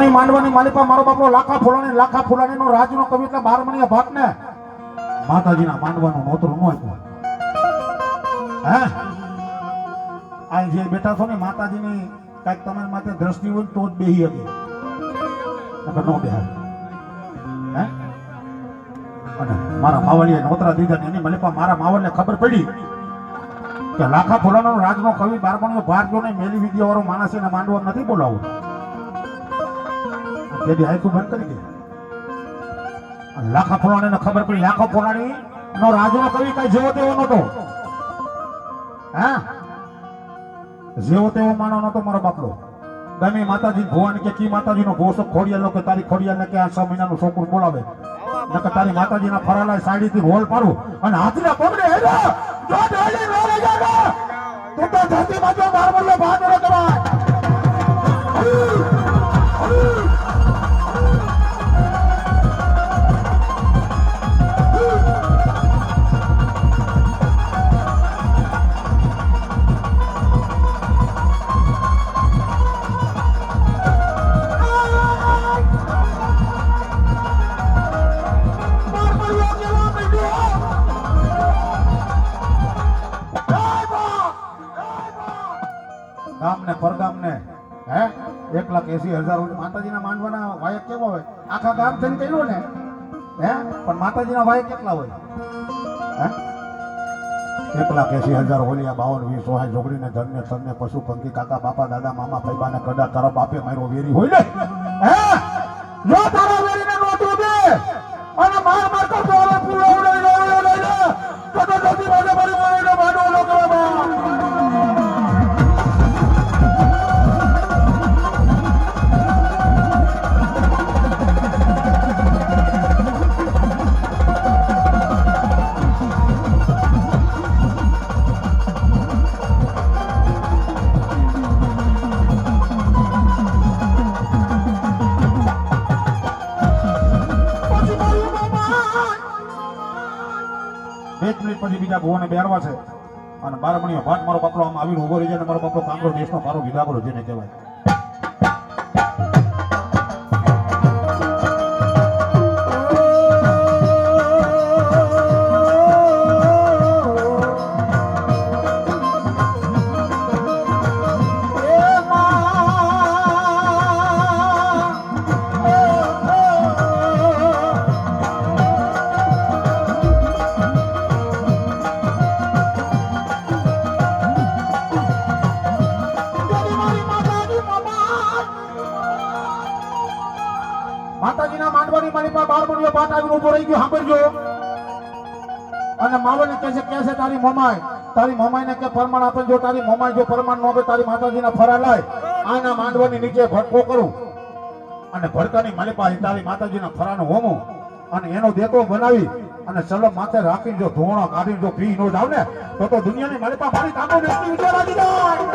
બારમણી માંડવાની માલિપા મારો બાપલો લાખા ફૂલાણીનો રાજનો કવિ એટલે બારમણીયા ભાટ ને માતાજીના માંડવાનું નોતરું ન આપ્યું હે આ જે બેઠા છો ને માતાજીની કાંઈક તમારી માથે દ્રષ્ટિ હોય તો જ બેહી હતી નકર નો બેહાય હે અને મારા માવલીએ નોતરા દીધા ને એની માલિપા મારા માવલને ખબર પડી કે લાખા ફૂલાનો રાજનો કવિ બારમણીયો ભાટ જો ને મેલી વિદ્યા વાળો માણસ એને માંડવા નથી બોલાવું તેથી આખું બંધ કરી દે લાખા ફૂલાણીને ખબર પડી લાખા ફૂલાણી નો રાજનો કવિ કઈ જેવો તેવો નતો હા જેવો તેવો માનો નતો મારો બાપલો ગમે માતાજી ભુવાની કે કી માતાજીનો ભોસો ખોડિયાલો કે તારી ખોડિયાને કે આ 6 મહિનાનું છોકરું બોલાવે નકર તારી માતાજીના ફરાલા સાડીથી રોલ પાડું અને હાથના પગડે હેલો જો ઢોલી નો લઈ જાગા તું તો ધરતી માં જો બારમણનો ભાગ ન કરાય ગામને પરગામને હે 1,80,000 માતાજીના માંડવાના વાયક કેવો હોય આખા ગામ થઈને કર્યો ને હે પણ માતાજીના વાયક કેટલા હોય હે 1,80,000 હોલિયા 52 20 હોય જોગડીને ધનને સનને પશુ પંખી કાકા બાપા દાદા મામા ફૈબાને કડા તારા બાપે મારો વેરી હોય ને હે જો તારા વેરીને નોતું દે અને માર કરતો હવે પૂરો ઉડાઈ લે તો જલ્દી મારે મારી મારો લોકો પછી બીજા ભુવાને બેરવા છે અને બારમણીયો ભાટ મારો બાપલો આમ આવીને ઉભો રહી જાય મારો બાપલો કાંકરો દેશનો મારો વિદાગરો જેને કહેવાય માતાજીના માંડવાની માલિપા બારમણીયો ભાટ આવીને ઉભો રહી ગયો સાંભળજો અને માવને કહે છે તારી મોમાઈને કે પરમાણ આપે જો તારી મોમાઈ જો પરમાણ ન આપે તારી માતાજીના ફરા લાય આના માંડવાની નીચે ભડકો કરું અને ભડકાની માલિપા તારી માતાજીના ફરાનો હોમો અને એનો દેતો બનાવી અને સલમ માથે રાખીને જો ધોણો કાઢીને જો પી નો જાવ ને તો દુનિયાની માલિપા મારી કામો નથી વિચાર આવી જાય